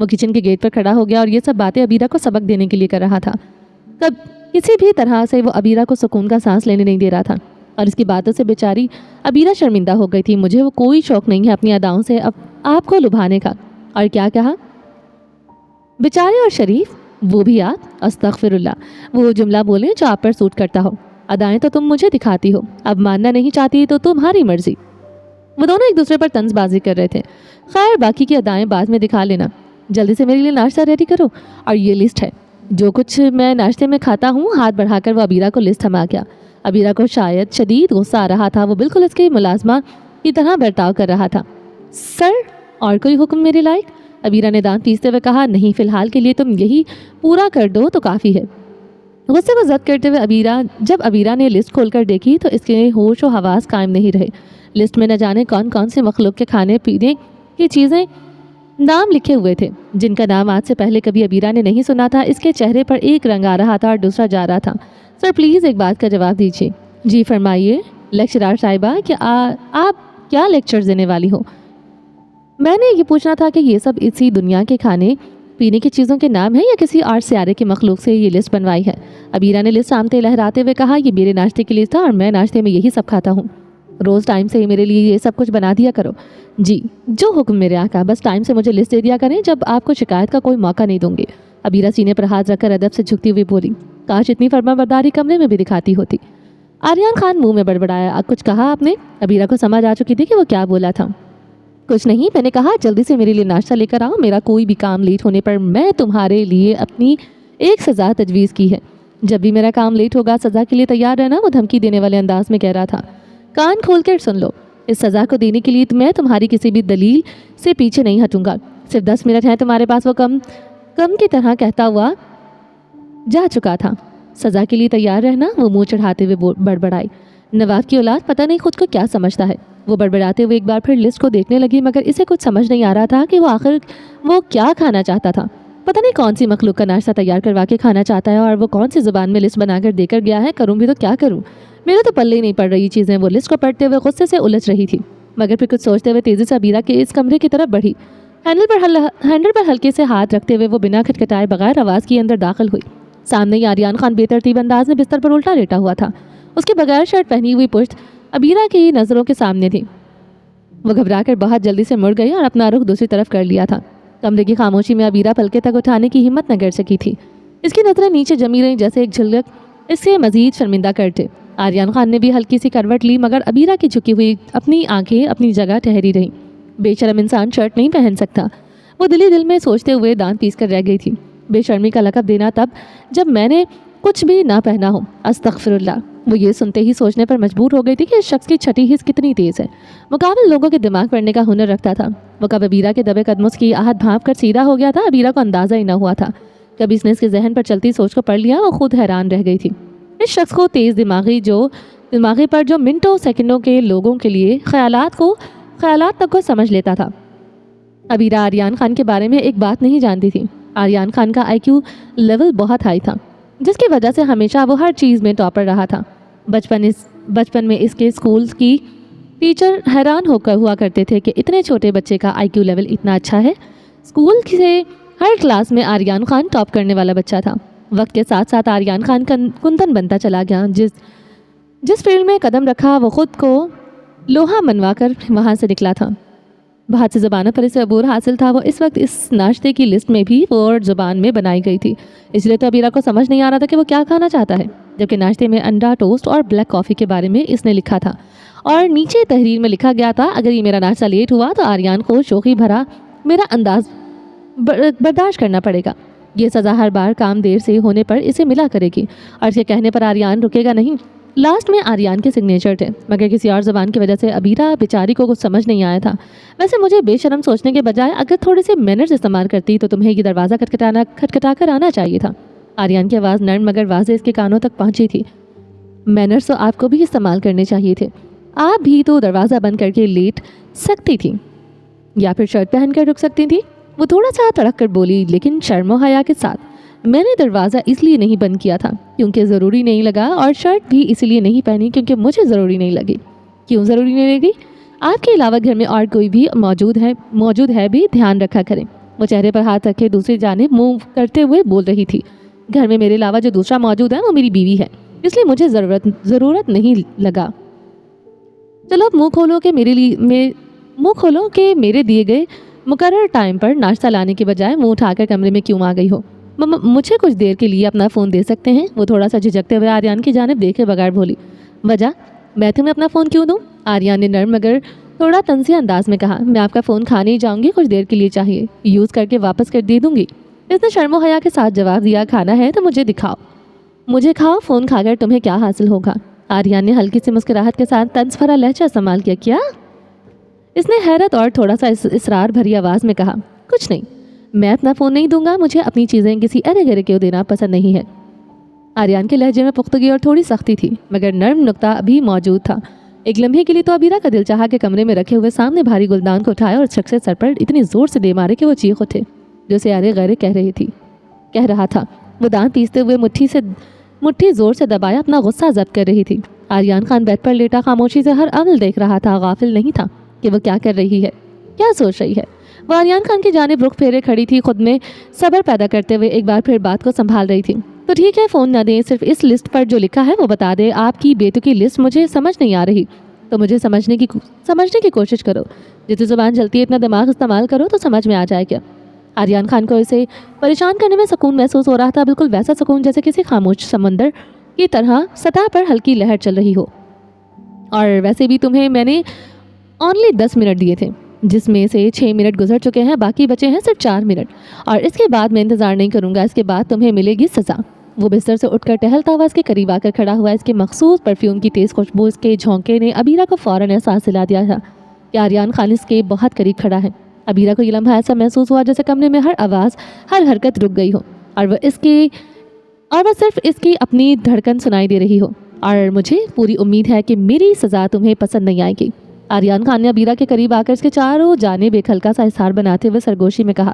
وہ کچن کے گیٹ پر کھڑا ہو گیا اور یہ سب باتیں ابیرہ کو سبق دینے کے لیے کر رہا تھا. کسی بھی طرح سے وہ ابیرہ کو سکون کا سانس لینے نہیں دے رہا تھا اور اس کی باتوں سے بیچاری ابیرہ شرمندہ ہو گئی تھی. مجھے وہ کوئی شوق نہیں ہے اپنی اداؤں سے آپ کو لبھانے کا. اور کیا کہا؟ بیچارے اور شریف، وہ بھی آپ؟ استغفر اللہ. وہ جملہ بولیں جو آپ پر سوٹ کرتا ہو. ادائیں تو تم مجھے دکھاتی ہو، اب ماننا نہیں چاہتی تو تمہاری مرضی. وہ دونوں ایک دوسرے پر طنز بازی کر رہے تھے. خیر باقی کی ادائیں بعد میں دکھا لینا، جلدی سے میرے لیے ناشتہ ریڈی کرو. اور یہ لسٹ ہے جو کچھ میں ناشتے میں کھاتا ہوں. ہاتھ بڑھا کر وہ ابیرہ کو لسٹ تھما گیا. ابیرہ کو شاید شدید غصہ آ رہا تھا. وہ بالکل اس کی ملازمہ کی طرح برتاؤ کر رہا تھا. سر، اور کوئی حکم میرے لائق؟ ابیرہ نے دانت پیستے ہوئے کہا. نہیں، فی الحال کے لیے تم یہی پورا کر دو تو کافی ہے. غصے کو ضبط کرتے ہوئے جب ابیرہ نے لسٹ کھول کر دیکھی تو اس کے ہوش و حواس قائم نہیں رہے. لسٹ میں نہ جانے کون کون سے مخلوق کے کھانے پینے کی چیزیں نام لکھے ہوئے تھے جن کا نام آج سے پہلے کبھی ابیرہ نے نہیں سنا تھا. اس کے چہرے پر ایک رنگ آ رہا تھا اور دوسرا جا رہا تھا. سر پلیز ایک بات کا جواب دیجیے. جی فرمائیے لیکچرار صاحبہ، کہ آپ کیا لیکچر دینے والی ہو؟ میں نے یہ پوچھنا تھا کہ یہ سب اسی دنیا کے کھانے پینے کی چیزوں کے نام ہیں یا کسی اور سیارے کے مخلوق سے یہ لسٹ بنوائی ہے؟ ابیرہ نے لسٹ سامنے لہراتے ہوئے کہا. یہ میرے ناشتے کی لسٹ تھا اور میں ناشتے میں یہی سب کھاتا ہوں. روز ٹائم سے ہی میرے لیے یہ سب کچھ بنا دیا کرو. جی جو حکم میرے آقا، بس ٹائم سے مجھے لسٹ دے دیا کریں، جب آپ کو شکایت کا کوئی موقع نہیں دوں گی. ابیرہ سینے پر ہاتھ رکھ کر ادب سے جھکتی ہوئی بولی. کاش اتنی فرما برداری کمرے میں بھی دکھاتی ہوتی. آریان خان منہ میں بڑبڑایا. کچھ کہا آپ نے؟ ابیرہ کو سمجھ آ چکی تھی کہ وہ کیا بولا تھا. کچھ نہیں، میں نے کہا جلدی سے میرے لیے ناشتہ لے کر آؤ. میرا کوئی بھی کام لیٹ ہونے پر میں تمہارے لیے اپنی ایک سزا تجویز کی ہے. جب بھی میرا کام لیٹ ہوگا سزا کے لیے تیار رہنا. وہ دھمکی دینے والے انداز میں کہہ رہا تھا. کان کھول کر سن لو، اس سزا کو دینے کے لیے میں تمہاری کسی بھی دلیل سے پیچھے نہیں ہٹوں گا. صرف 10 منٹ ہیں تمہارے پاس. وہ کم کی طرح کہتا ہوا جا چکا تھا. سزا کے لیے تیار رہنا، وہ منہ چڑھاتے ہوئے بڑبڑائی. نواب کی اولاد پتہ نہیں خود کو کیا سمجھتا ہے. وہ بڑبڑاتے ہوئے ایک بار پھر لسٹ کو دیکھنے لگی مگر اسے کچھ سمجھ نہیں آ رہا تھا کہ وہ آخر کیا کھانا چاہتا تھا. پتہ نہیں کون سی مخلوق کا ناشتہ تیار کروا کے کھانا چاہتا ہے اور وہ کون سی زبان میں لسٹ بنا کر دے کر گیا ہے. کروں بھی تو کیا کروں، میرے تو پلے ہی نہیں پڑ رہی چیزیں. وہ لسٹ کو پڑھتے ہوئے غصے سے الجھ رہی تھی مگر پھر کچھ سوچتے ہوئے تیزی سے ابیرہ کے اس کمرے کی طرف بڑھی. ہینڈل پر ہلکے سے ہاتھ رکھتے ہوئے وہ بنا کھٹکھٹائے بغیر آواز کے اندر داخل ہوئی. سامنے ہی آریان خان بے ترتیب انداز میں بستر پر الٹا لیٹا ہوا تھا. اس کے بغیر شرٹ پہنی ہوئی پشت ابیرہ کی نظروں کے سامنے تھی. وہ گھبرا کر بہت جلدی سے مڑ گئی اور اپنا رخ دوسری طرف کر لیا تھا. کمرے کی خاموشی میں ابیرہ پلکے تک اٹھانے کی ہمت نہ کر سکی تھی. اس کی نظریں نیچے جمی رہیں جیسے ایک جھلک اس سے مزید شرمندہ کرتے. آریان خان نے بھی ہلکی سی کروٹ لی مگر ابیرہ کی جھکی ہوئی اپنی آنکھیں اپنی جگہ ٹھہری رہیں. بے شرم انسان شرٹ نہیں پہن سکتا، وہ دل میں سوچتے ہوئے دانت پیس کر رہ گئی تھی. بے شرمی کا لقب دینا تب جب میں نے کچھ بھی نہ پہنا ہو. استغفر اللہ. وہ یہ سنتے ہی سوچنے پر مجبور ہو گئی تھی کہ اس شخص کی چھٹی حس کتنی تیز ہے. مقابل لوگوں کے دماغ پڑھنے کا ہنر رکھتا تھا. وہ کب ابیرہ کے دبے قدموں کی آہٹ بھانپ کر سیدھا ہو گیا تھا ابیرہ کو اندازہ ہی نہ ہوا تھا. کبھی اس نے اس کے ذہن پر چلتی سوچ کو پڑھ لیا. وہ خود حیران رہ گئی تھی. اس شخص کو تیز دماغی پر جو منٹوں سیکنڈوں کے لوگوں کے لیے خیالات تک کو سمجھ لیتا تھا. ابیرہ آریان خان کے بارے میں ایک بات نہیں جانتی تھی. آریان خان کا IQ لیول بہت ہائی تھا جس کی وجہ سے ہمیشہ وہ ہر چیز میں ٹاپر رہا تھا. بچپن میں اس کے اسکول کی ٹیچر حیران ہوا کرتے تھے کہ اتنے چھوٹے بچے کا IQ لیول اتنا اچھا ہے. اسکول سے ہر کلاس میں آریان خان ٹاپ کرنے والا بچہ تھا. وقت کے ساتھ ساتھ آریان خان کندن بنتا چلا گیا. جس فیلڈ میں قدم رکھا وہ خود کو لوہا منوا کر وہاں سے نکلا تھا. بہت سی زبانوں پر اسے عبور حاصل تھا. وہ اس وقت اس ناشتے کی لسٹ میں بھی ورڈ زبان میں بنائی گئی تھی. اس لیے تو ابیرہ کو سمجھ نہیں آ رہا تھا کہ وہ کیا کھانا چاہتا ہے. جبکہ ناشتے میں انڈا ٹوسٹ اور بلیک کافی کے بارے میں اس نے لکھا تھا اور نیچے تحریر میں لکھا گیا تھا اگر یہ میرا ناشتہ لیٹ ہوا تو آریان کو شوخی بھرا میرا انداز برداشت کرنا پڑے گا. یہ سزا ہر بار کام دیر سے ہونے پر اسے ملا کرے گی اور اس کے کہنے پر آریان رکے گا نہیں. لاسٹ میں آریان کے سگنیچر تھے مگر کسی اور زبان کی وجہ سے ابیرہ بیچاری کو کچھ سمجھ نہیں آیا تھا. ویسے مجھے بے شرم سوچنے کے بجائے اگر تھوڑے سے مینرز استعمال کرتی تو تمہیں یہ دروازہ کھٹکھٹا کر آنا چاہیے تھا. آریان کی آواز نرم مگر واضح اس کے کانوں تک پہنچی تھی. مینرز تو آپ کو بھی استعمال کرنے چاہیے تھے. آپ بھی تو دروازہ بند کر کے لیٹ سکتی تھی یا پھر شرٹ پہن کر رک سکتی تھی. وہ تھوڑا سا تڑک کر بولی لیکن شرم و حیا کے ساتھ. میں نے دروازہ اس لیے نہیں بند کیا تھا کیونکہ ضروری نہیں لگا اور شرٹ بھی اس لیے نہیں پہنی کیونکہ مجھے ضروری نہیں لگی. کیوں ضروری نہیں لگی؟ آپ کے علاوہ گھر میں اور کوئی بھی موجود ہے بھی دھیان رکھا کریں. وہ چہرے پر ہاتھ رکھے دوسری جانب منہ کرتے ہوئے بول رہی تھی، گھر میں میرے علاوہ جو دوسرا موجود ہے وہ میری بیوی ہے، اس لیے مجھے ضرورت نہیں لگا۔ چلو اب منہ کھولو کہ میرے دیے گئے مقرر ٹائم پر ناشتہ لانے کے بجائے منہ اٹھا کر کمرے میں کیوں آ گئی ہو؟ مجھے کچھ دیر کے لیے اپنا فون دے سکتے ہیں؟ وہ تھوڑا سا جھجکتے ہوئے آریان کی جانب دیکھے بغیر بولی۔ وجہ؟ میں تمہیں اپنا فون کیوں دوں؟ آریان نے نرم مگر تھوڑا طنزیہ انداز میں کہا۔ میں آپ کا فون کھانے ہی جاؤں گی، کچھ دیر کے لیے چاہیے، یوز کر کے واپس کر دے دوں گی۔ اس نے شرم و حیا کے ساتھ جواب دیا، کھانا ہے تو مجھے دکھاؤ، مجھے کھاؤ، فون کھا کر تمہیں کیا حاصل ہوگا؟ آریان نے ہلکی سی مسکراہٹ کے ساتھ طنز بھرا لہجہ استعمال کیا۔ کیا؟ اس نے حیرت اور تھوڑا سا اصرار بھری آواز میں کہا۔ کچھ نہیں، میں اپنا فون نہیں دوں گا، مجھے اپنی چیزیں کسی ارے گرے کو دینا پسند نہیں ہے۔ آریان کے لہجے میں پختگی اور تھوڑی سختی تھی مگر نرم نقطہ ابھی موجود تھا۔ ایک لمحے کے لیے تو ابیرہ کا دل چاہا کہ کمرے میں رکھے ہوئے سامنے بھاری گلدان کو اٹھائے اور شخص سر پر اتنی زور سے دے مارے کہ وہ چیخ اٹھے، جو اسے ارے غیرے کہہ رہا تھا۔ وہ دانت پیستے ہوئے مٹھی زور سے دبایا اپنا غصہ ضبط کر رہی تھی۔ آریان خان بیڈ پر لیٹا خاموشی سے ہر عمل دیکھ رہا تھا، غافل نہیں تھا کہ وہ کیا کر رہی ہے، کیا سوچ رہی ہے۔ وہ آریان خان کی جانب رخ پھیرے کھڑی تھی، خود میں صبر پیدا کرتے ہوئے ایک بار پھر بات کو سنبھال رہی تھی۔ تو ٹھیک ہے، فون نہ دیں، صرف اس لسٹ پر جو لکھا ہے وہ بتا دے۔ آپ کی بیتکی لسٹ مجھے سمجھ نہیں آ رہی تو مجھے سمجھنے کی کوشش کرو، جتنی زبان چلتی ہے اتنا دماغ استعمال کرو تو سمجھ میں آ جائے گا۔ آریان خان کو اسے پریشان کرنے میں سکون محسوس ہو رہا تھا، بالکل ویسا سکون جیسے کسی خاموش سمندر کی طرح سطح پر ہلکی لہر چل رہی ہو۔ اور ویسے بھی تمہیں میں نے اونلی 10 منٹ دیے تھے، جس میں سے 6 منٹ گزر چکے ہیں، باقی بچے ہیں صرف 4 منٹ، اور اس کے بعد میں انتظار نہیں کروں گا، اس کے بعد تمہیں ملے گی سزا۔ وہ بستر سے اٹھ کر ٹہلتا ہوا اس کے قریب آ کر کھڑا ہوا۔ اس کے مخصوص پرفیوم کی تیز خوشبو اس کے جھونکے نے ابیرہ کو فوراً احساس دلا دیا تھا کہ آریان خان اس کے بہت قریب کھڑا ہے۔ ابیرہ کو یہ لمحہ ایسا محسوس ہوا جیسے کمرے میں ہر آواز، ہر حرکت رک گئی ہو اور وہ صرف اس کی اپنی دھڑکن سنائی دے رہی ہو۔ اور مجھے پوری امید ہے کہ میری سزا تمہیں پسند نہیں آئے گی۔ آریان خان نے ابیرہ کے قریب آ کر اس کے چاروں جانب ایک ہلکا سا اظہار بناتے ہوئے سرگوشی میں کہا۔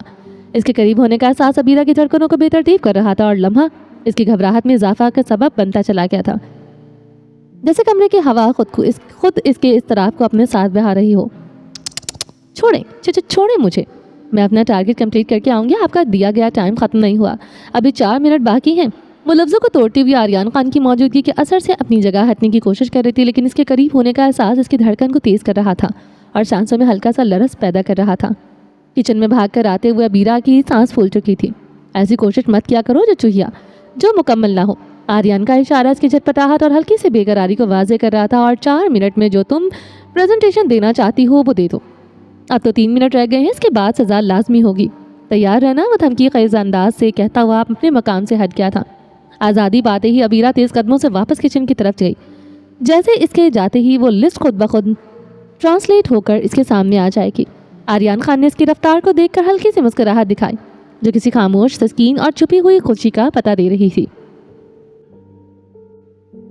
اس کے قریب ہونے کا احساس ابیرہ کی دھڑکنوں کو بے ترتیب کر رہا تھا اور لمحہ اس کی گھبراہٹ میں اضافہ کا سبب بنتا چلا گیا تھا، جیسے کمرے کی ہوا خود اس کے اضطراب کو اپنے ساتھ بہا رہی ہو۔ چھوڑیں مجھے، میں اپنا ٹارگٹ کمپلیٹ کر کے آؤں گی، آپ کا دیا گیا ٹائم ختم نہیں ہوا، ابھی 4 منٹ باقی ہیں۔ وہ لفظوں کو توڑتی ہوئی آریان خان کی موجودگی کے اثر سے اپنی جگہ ہٹنے کی کوشش کر رہی تھی، لیکن اس کے قریب ہونے کا احساس اس کی دھڑکن کو تیز کر رہا تھا اور سانسوں میں ہلکا سا لرز پیدا کر رہا تھا۔ کچن میں بھاگ کر آتے ہوئے ابیرہ کی سانس پھول چکی تھی۔ ایسی کوشش مت کیا کرو جو مکمل نہ ہو۔ آریان کا اشارہ اس کی جھٹپٹاہٹ اور ہلکی سی بے قراری کو واضح کر رہا تھا۔ اور 4 منٹ میں جو تم پریزنٹیشن دینا چاہتی ہو وہ دے دو، اب تو 3 منٹ رہ گئے ہیں، اس کے بعد سزا لازمی ہوگی، تیار رہنا۔ وہ دھمکی خیز انداز سے کہتا ہوا اپنے مقام سے ہٹ گیا تھا۔ آزادی پاتے ہی ابیرہ تیز قدموں سے واپس کچن کی طرف گئی، جیسے اس کے جاتے ہی وہ لسٹ خود بخود ٹرانسلیٹ ہو کر اس کے سامنے آ جائے گی۔ آریان خان نے اس کی رفتار کو دیکھ کر ہلکی سی مسکراہٹ دکھائی، جو کسی خاموش تسکین اور چھپی ہوئی خوشی کا پتہ دے رہی تھی۔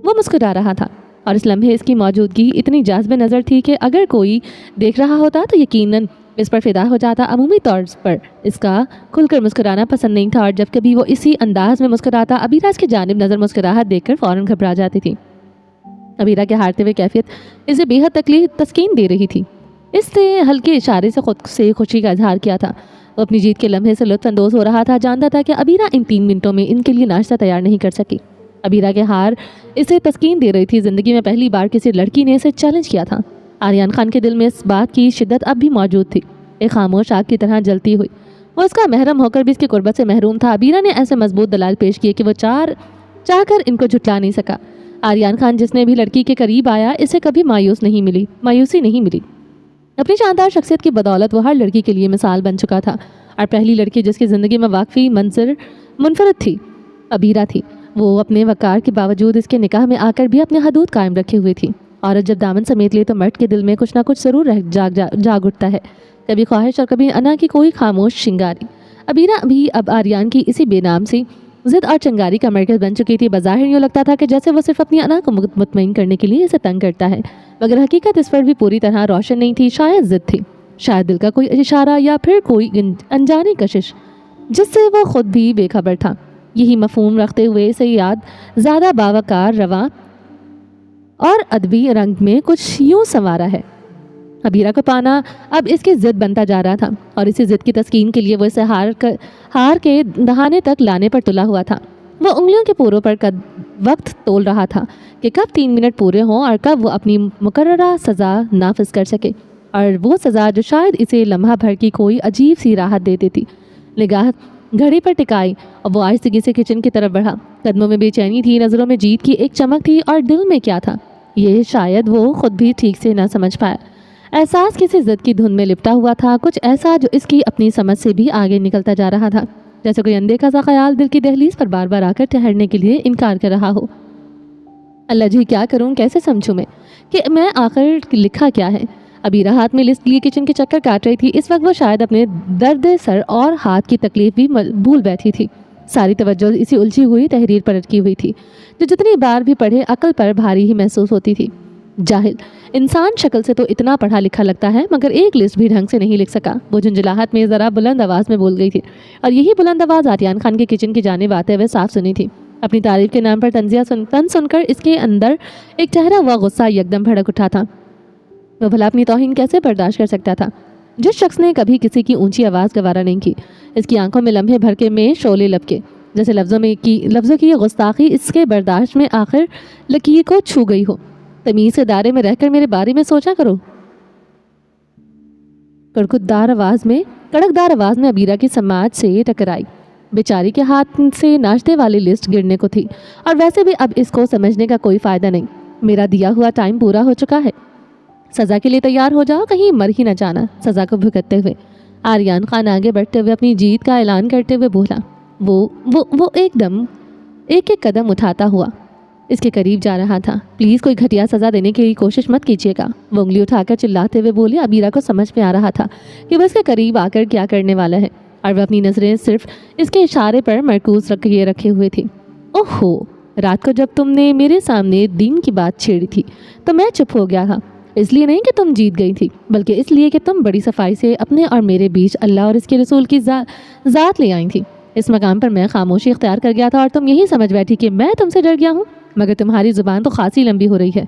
وہ مسکرا رہا تھا اور اس لمحے اس کی موجودگی اتنی جاذب نظر تھی کہ اگر کوئی دیکھ رہا ہوتا تو یقیناً اس پر فدا ہو جاتا۔ عمومی طور پر اس کا کھل کر مسکرانا پسند نہیں تھا، اور جب کبھی وہ اسی انداز میں مسکراتا ابیرہ اس کی جانب نظر مسکراہٹ دیکھ کر فوراً گھبرا جاتی تھی۔ ابیرہ کے ہارتے ہوئے کیفیت اسے بے حد تسکین دے رہی تھی۔ اس نے ہلکے اشارے سے خود سے خوشی کا اظہار کیا تھا۔ وہ اپنی جیت کے لمحے سے لطف اندوز ہو رہا تھا، جانتا تھا کہ ابیرہ ان 3 منٹوں میں ان کے لیے ناشتہ تیار نہیں کر سکی۔ ابیرہ کے ہار اسے تسکین دے رہی تھی۔ زندگی میں پہلی بار کسی لڑکی نے اسے چیلنج کیا تھا۔ آریان خان کے دل میں اس بات کی شدت اب بھی موجود تھی، ایک خاموش آگ کی طرح جلتی ہوئی۔ وہ اس کا محرم ہو کر بھی اس کی قربت سے محروم تھا۔ ابیرہ نے ایسے مضبوط دلائل پیش کیے کہ وہ چاہ کر ان کو جھٹلا نہیں سکا۔ آریان خان جس نے بھی لڑکی کے قریب آیا، اسے کبھی مایوسی نہیں ملی۔ اپنی شاندار شخصیت کی بدولت وہ ہر لڑکی کے لیے مثال بن چکا تھا، اور پہلی لڑکی جس کی زندگی میں واقعی منفرد تھی ابیرہ تھی۔ وہ اپنے وقار کے باوجود اس کے نکاح میں آ کر بھی اپنے حدود قائم رکھے ہوئے تھی۔ عورت جب دامن سمیت لے تو مرد کے دل میں کچھ نہ کچھ ضرور جاگ اٹھتا ہے، کبھی خواہش اور کبھی انا کی کوئی خاموش شنگاری۔ ابیرہ بھی اب آریان کی اسی بے نام سی ضد اور چنگاری کا مرکز بن چکی تھی۔ بظاہر یوں لگتا تھا کہ جیسے وہ صرف اپنی انا کو مطمئن کرنے کے لیے اسے تنگ کرتا ہے، مگر حقیقت اس پر بھی پوری طرح روشن نہیں تھی۔ شاید ضد تھی، شاید دل کا کوئی اشارہ، یا پھر کوئی انجانی کشش جس سے وہ خود بھی بے خبر تھا۔ یہی مفہوم رکھتے ہوئے اسے یاد زیادہ باوقار، رواں اور ادبی رنگ میں کچھ یوں سنوارا ہے۔ ابیرہ کو پانا اب اس کی ضد بنتا جا رہا تھا اور اسی ضد کی تسکین کے لیے وہ اسے ہار کے دہانے تک لانے پر تلا ہوا تھا۔ وہ انگلیوں کے پوروں پر وقت تول رہا تھا کہ کب 3 منٹ پورے ہوں اور کب وہ اپنی مقررہ سزا نافذ کر سکے، اور وہ سزا جو شاید اسے لمحہ بھر کی کوئی عجیب سی راحت دے دیتی۔ نگاہ گھڑی پر ٹکائی اور وہ آہستگی سے کچن کی طرف بڑھا۔ قدموں میں بے چینی تھی، نظروں میں جیت کی ایک چمک تھی، اور دل میں کیا تھا یہ شاید وہ خود بھی ٹھیک سے نہ سمجھ پایا۔ احساس کسی ضد کی دھن میں لپٹا ہوا تھا، کچھ ایسا جو اس کی اپنی سمجھ سے بھی آگے نکلتا جا رہا تھا، جیسے کوئی اندیکھا سا خیال دل کی دہلیز پر بار بار آ کر ٹھہرنے کے لیے انکار کر رہا ہو۔ اللہ جی، کیا کروں، کیسے سمجھوں میں کہ میں آخر لکھا کیا ہے؟ ابیرہ ہاتھ میں لسٹ لیے کچن کے چکر کاٹ رہی تھی۔ اس وقت وہ شاید اپنے درد سر اور ہاتھ کی تکلیف بھی بھول بیٹھی تھی۔ ساری توجہ اسی الجھی ہوئی تحریر پر اٹکی ہوئی تھی، جو جتنی بار بھی پڑھے عقل پر بھاری ہی محسوس ہوتی تھی۔ جاہل انسان شکل سے تو اتنا پڑھا لکھا لگتا ہے، مگر ایک لسٹ بھی ڈھنگ سے نہیں لکھ سکا۔ وہ جھنجھلاہٹ میں ذرا بلند آواز میں بول گئی تھی، اور یہی بلند آواز آریان خان کے کچن کی جانب آتے ہوئے صاف سنی تھی۔ اپنی تعریف کے نام پر طنزیہ سن کر اس کے اندر ایک ٹھہرا ہوا غصہ یکدم بھڑک اٹھا تھا۔ وہ بھلا اپنی توہین کیسے برداشت کر سکتا تھا؟ جس شخص نے کبھی کسی کی اونچی آواز گوارا نہیں کی، اس کی آنکھوں میں لمحے بھر کے میں شعلے لپکے، جیسے لفظوں کی گستاخی اس کے برداشت میں آخر لکیر کو چھو گئی ہو۔ تمیز کے دائرے میں رہ کر میرے بارے میں سوچا کرو۔ کڑکدار آواز میں ابیرہ کی سماعت سے ٹکرائی۔ بیچاری کے ہاتھ سے ناشتے والی لسٹ گرنے کو تھی، اور ویسے بھی اب اس کو سمجھنے کا کوئی فائدہ نہیں۔ میرا دیا ہوا ٹائم پورا ہو چکا ہے، سزا کے لیے تیار ہو جاؤ، کہیں مر ہی نہ جانا۔ سزا کو بھگتتے ہوئے آریان خان آگے بڑھتے ہوئے اپنی جیت کا اعلان کرتے ہوئے بولا۔ وہ ایک قدم اٹھاتا ہوا اس کے قریب جا رہا تھا۔ پلیز کوئی گھٹیا سزا دینے کی کوشش مت کیجیے گا، وہ انگلی اٹھا کر چلاتے ہوئے بولی۔ ابیرہ کو سمجھ میں آ رہا تھا کہ وہ اس کے قریب آ کر کیا کرنے والا ہے، اور وہ اپنی نظریں صرف اس کے اشارے پر مرکوز رکھے ہوئے تھی۔ اوہو، رات کو جب تم نے میرے سامنے دین کی بات چھیڑی تھی تو میں چپ ہو گیا تھا، اس لیے نہیں کہ تم جیت گئی تھی، بلکہ اس لیے کہ تم بڑی صفائی سے اپنے اور میرے بیچ اللہ اور اس کے رسول کی ذات لے آئی تھی۔ اس مقام پر میں خاموشی اختیار کر گیا تھا، اور تم یہی سمجھ بیٹھی کہ میں تم سے ڈر گیا ہوں، مگر تمہاری زبان تو خاصی لمبی ہو رہی ہے،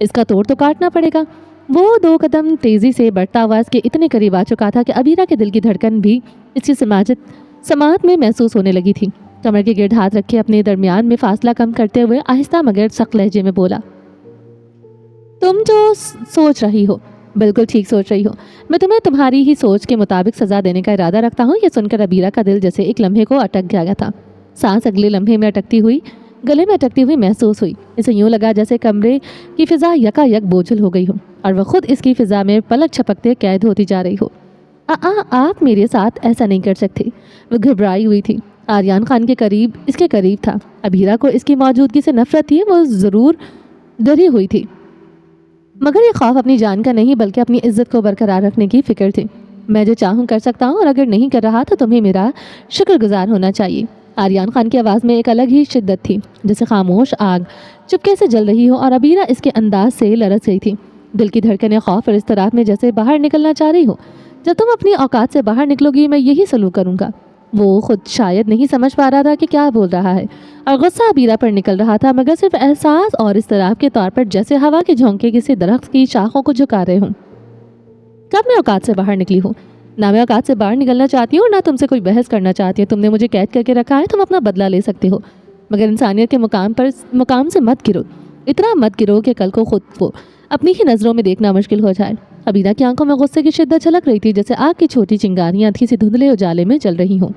اس کا توڑ تو کاٹنا پڑے گا۔ وہ 2 قدم تیزی سے بڑھتا ہوا اس کے اتنے قریب آ چکا تھا کہ ابیرہ کے دل کی دھڑکن بھی اس کی سماعت میں محسوس ہونے لگی تھی۔ کمر کے گرد ہاتھ رکھے اپنے درمیان میں فاصلہ کم کرتے ہوئے آہستہ مگر سخت لہجے میں بولا، تم جو سوچ رہی ہو بالکل ٹھیک سوچ رہی ہو۔ میں تمہیں تمہاری ہی سوچ کے مطابق سزا دینے کا ارادہ رکھتا ہوں۔ یہ سن کر ابیرہ کا دل جیسے ایک لمحے کو اٹک گیا تھا۔ سانس اگلے لمحے میں گلے میں اٹکتی ہوئی محسوس ہوئی۔ اسے یوں لگا جیسے کمرے کی فضا یکا یک بوجھل ہو گئی ہو، اور وہ خود اس کی فضا میں پلک چھپکتے قید ہوتی جا رہی ہو۔ آپ میرے ساتھ ایسا نہیں کر سکتے، وہ گھبرائی ہوئی تھی۔ آریان خان اس کے قریب تھا۔ ابیرہ کو اس کی موجودگی سے نفرت تھی، وہ ضرور ڈری ہوئی تھی، مگر یہ خوف اپنی جان کا نہیں بلکہ اپنی عزت کو برقرار رکھنے کی فکر تھی۔ میں جو چاہوں کر سکتا ہوں، اور اگر نہیں کر رہا تو تمہیں میرا شکر گزار ہونا چاہیے۔ آریان خان کی آواز میں ایک الگ ہی شدت تھی، جیسے خاموش آگ چپکے سے جل رہی ہو، اور ابیرہ اس کے انداز سے لرز گئی تھی۔ دل کی دھڑکنیں خوف اور اضطراب میں جیسے باہر نکلنا چاہ رہی ہو۔ جب تم اپنی اوقات سے باہر نکلو گی میں یہی سلوک کروں گا۔ وہ خود شاید نہیں سمجھ پا رہا تھا کہ کیا بول رہا ہے، اور غصہ ابیرہ پر نکل رہا تھا، مگر صرف احساس اور اضطراب کے طور پر، جیسے ہوا کے جھونکے کسی درخت کی شاخوں کو جھکا رہے ہوں۔ کب میں اوقات سے باہر نکلی ہوں؟ نہ میں اوقات سے باہر نکلنا چاہتی ہوں اور نہ تم سے کوئی بحث کرنا چاہتی ہوں۔ تم نے مجھے قید کر کے رکھا ہے، تم اپنا بدلہ لے سکتے ہو، مگر انسانیت کے مقام سے مت گرو، اتنا مت گرو کہ کل کو خود کو اپنی ہی نظروں میں دیکھنا مشکل ہو جائے۔ ابیرہ کی آنکھوں میں غصے کی شدت جھلک رہی تھی، جیسے آگ کی چھوٹی چنگاریاں تھی سی دھندلے اجالے میں جل رہی ہوں۔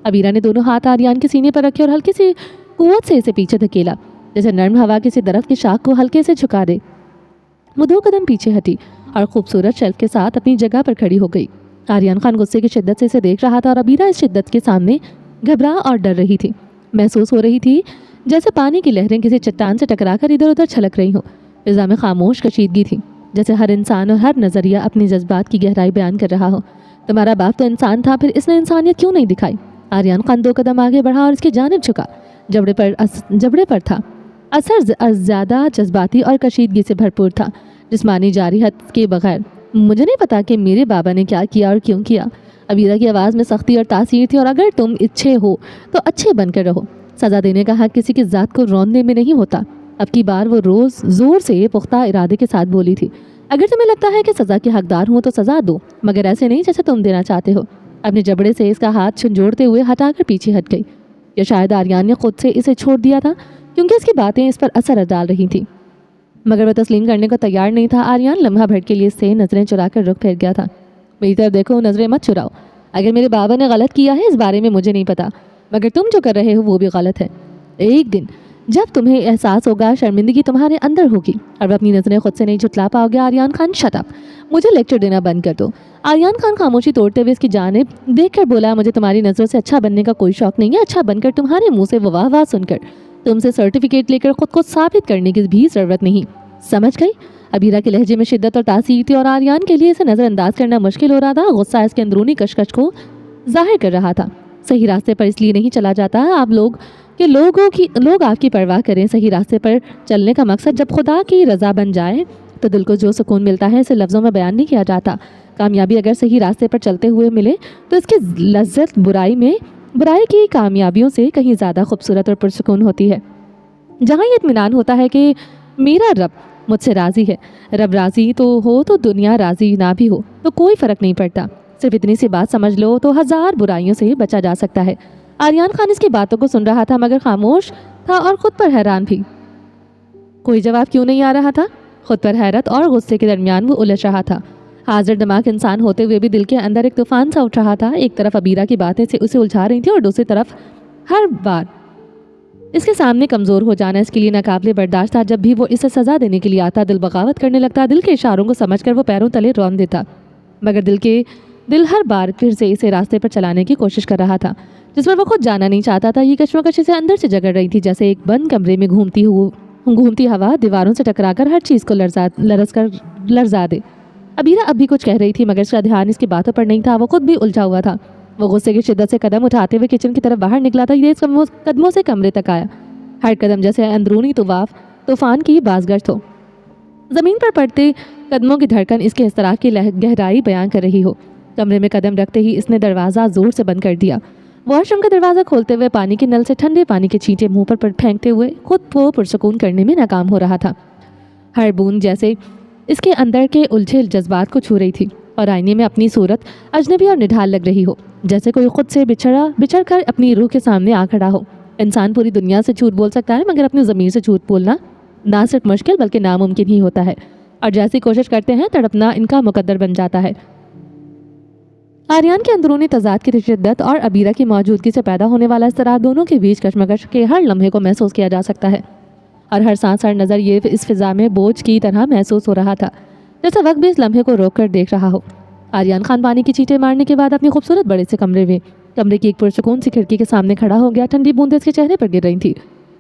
ابیرہ نے دونوں ہاتھ آریان کے سینے پر رکھے اور ہلکی سی قوت سے اسے پیچھے دھکیلا، جیسے نرم ہوا کسی درخت کی شاخ کو ہلکے سے جھکا دے۔ وہ 2 قدم پیچھے ہٹی اور خوبصورت شیلف کے ساتھ اپنی جگہ پر کھڑی ہو گئی۔ آریان خان غصے کی شدت سے اسے دیکھ رہا تھا، اور ابیرہ اس شدت کے سامنے گھبرا اور ڈر رہی تھی۔ محسوس ہو رہی تھی جیسے پانی کی لہریں کسی چٹان سے ٹکرا کر ادھر ادھر چھلک رہی ہوں۔ فضا میں خاموش کشیدگی تھی، جیسے ہر انسان اور ہر نظریہ اپنی جذبات کی گہرائی بیان کر رہا ہو۔ تمہارا باپ تو انسان تھا، پھر اس نے انسانیت کیوں نہیں دکھائی؟ آریان خان 2 قدم آگے بڑھا اور اس کی جانب جھکا، جبڑے پر تھا۔ اثر زیادہ جذباتی اور کشیدگی سے بھرپور تھا، جسمانی جارحیت کے بغیر۔ مجھے نہیں پتا کہ میرے بابا نے کیا کیا اور کیوں کیا۔ ابیرہ کی آواز میں سختی اور تاثیر تھی، اور اگر تم اچھے ہو تو اچھے بن کر رہو۔ سزا دینے کا حق کسی کی ذات کو روندنے میں نہیں ہوتا۔ اب کی بار وہ زور سے پختہ ارادے کے ساتھ بولی تھی۔ اگر تمہیں لگتا ہے کہ سزا کے حقدار ہوں تو سزا دو، مگر ایسے نہیں جیسے تم دینا چاہتے ہو۔ اپنے جبڑے سے اس کا ہاتھ جھنجھوڑتے ہوئے ہٹا کر پیچھے ہٹ گئی۔ یا شاید آریان نے خود سے اسے چھوڑ دیا تھا کیونکہ اس کی باتیں اس پر اثر ڈال رہی تھیں، مگر وہ تسلیم کرنے کو تیار نہیں تھا۔ آریان لمحہ بھر کے لیے اس سے نظریں چرا کر رخ پھیر گیا تھا۔ میری طرف دیکھو، نظریں مت چراؤ۔ اگر میرے بابا نے غلط کیا ہے اس بارے میں مجھے نہیں پتا، مگر تم جو کر رہے ہو وہ بھی غلط ہے۔ ایک دن جب تمہیں احساس ہوگا، شرمندگی تمہارے اندر ہوگی اور وہ اپنی نظریں خود سے نہیں جھٹلا پاؤ گے۔ آریان خان شٹ اپ، مجھے لیکچر دینا بند کر دو۔ آریان خان خاموشی توڑتے ہوئے اس کی جانب دیکھ کر بولا، مجھے تمہاری نظروں سے اچھا بننے کا کوئی شوق نہیں ہے۔ اچھا بن کر تمہارے منہ سے وہ واہ واہ سن کر تم سے سرٹیفکیٹ لے کر خود کو ثابت کرنے کی بھی ضرورت نہیں، سمجھ گئی؟ ابیرہ کے لہجے میں شدت اور تاثیر تھی اور آریان کے لیے اسے نظر انداز کرنا مشکل ہو رہا تھا۔ غصہ اس کے اندرونی کشمکش کو ظاہر کر رہا تھا۔ صحیح راستے پر اس لیے نہیں چلا جاتا آپ لوگ کہ لوگ آپ کی پرواہ کریں۔ صحیح راستے پر چلنے کا مقصد جب خدا کی رضا بن جائے تو دل کو جو سکون ملتا ہے اسے لفظوں میں بیان نہیں کیا جاتا۔ کامیابی اگر صحیح راستے پر چلتے ہوئے ملے تو اس کی لذت برائی کی کامیابیوں سے کہیں زیادہ خوبصورت اور پرسکون ہوتی ہے۔ جہاں یہ اطمینان ہوتا ہے کہ میرا رب مجھ سے راضی ہے۔ رب راضی تو دنیا راضی نہ بھی ہو تو کوئی فرق نہیں پڑتا۔ صرف اتنی سی بات سمجھ لو تو ہزار برائیوں سے بچا جا سکتا ہے۔ آریان خان اس کی باتوں کو سن رہا تھا مگر خاموش تھا اور خود پر حیران بھی۔ کوئی جواب کیوں نہیں آ رہا تھا؟ خود پر حیرت اور غصے کے درمیان وہ الجھ رہا تھا۔ حاضر دماغ انسان ہوتے ہوئے بھی دل کے اندر ایک طوفان سا اٹھ رہا تھا۔ ایک طرف ابیرہ کی باتیں سے اسے الجھا رہی تھیں اور دوسری طرف ہر بار اس کے سامنے کمزور ہو جانا اس کے لیے ناقابل برداشت تھا۔ جب بھی وہ اسے سزا دینے کے لیے آتا دل بغاوت کرنے لگتا۔ دل کے اشاروں کو سمجھ کر وہ پیروں تلے رون دیتا، مگر دل ہر بار پھر سے اسے راستے پر چلانے کی کوشش کر رہا تھا جس پر وہ خود جانا نہیں چاہتا تھا۔ یہ کشمکش اسے اندر سے جگڑ رہی تھی، جیسے ایک بند کمرے میں گھومتی ہوا دیواروں سے ٹکرا کر ہر چیز کو لرزا دے۔ ابیرہ اب بھی کچھ کہہ رہی تھی مگر اس کا دھیان اس کی باتوں پر نہیں تھا۔ وہ خود بھی الجھا ہوا تھا۔ وہ غصے کی شدت سے قدم اٹھاتے ہوئے کچن کی طرف باہر نکلا تھا۔ یہ قدموں سے کمرے تک آیا، ہر قدم جیسے اندرونی طوفان کی بازگشت ہو۔ زمین پر پڑتے قدموں کی دھڑکن اس کے اضطراب کی گہرائی بیان کر رہی ہو۔ کمرے میں قدم رکھتے ہی اس نے دروازہ زور سے بند کر دیا۔ واش روم کا دروازہ کھولتے ہوئے پانی کے نل سے ٹھنڈے پانی کے چھینٹے منہ پر پھینکتے ہوئے خود کو پرسکون کرنے میں ناکام ہو رہا تھا۔ ہر بوند جیسے اس کے اندر کے الجھے جذبات کو چھو رہی تھی اور آئینے میں اپنی صورت اجنبی اور نڈھال لگ رہی ہو، جیسے کوئی خود سے بچھڑ کر اپنی روح کے سامنے آ کھڑا ہو۔ انسان پوری دنیا سے جھوٹ بول سکتا ہے مگر اپنی ضمیر سے جھوٹ بولنا نہ صرف مشکل بلکہ ناممکن ہی ہوتا ہے، اور جیسی کوشش کرتے ہیں تڑپنا ان کا مقدر بن جاتا ہے۔ آریان کے اندرونی تضاد کی شدت اور ابیرہ کی موجودگی سے پیدا ہونے والا اضطراب، دونوں کے بیچ کشمکش کے ہر لمحے کو محسوس کیا جا سکتا ہے، اور ہر سانس ہر نظر یہ اس فضا میں بوجھ کی طرح محسوس ہو رہا تھا، جیسے وقت بھی اس لمحے کو روک کر دیکھ رہا ہو۔ آریان خان پانی کی چیٹیں مارنے کے بعد اپنی خوبصورت بڑے سے کمرے کی ایک پرسکون سی کھڑکی کے سامنے کھڑا ہو گیا۔ ٹھنڈی بوندیں اس کے چہرے پر گر رہی تھی،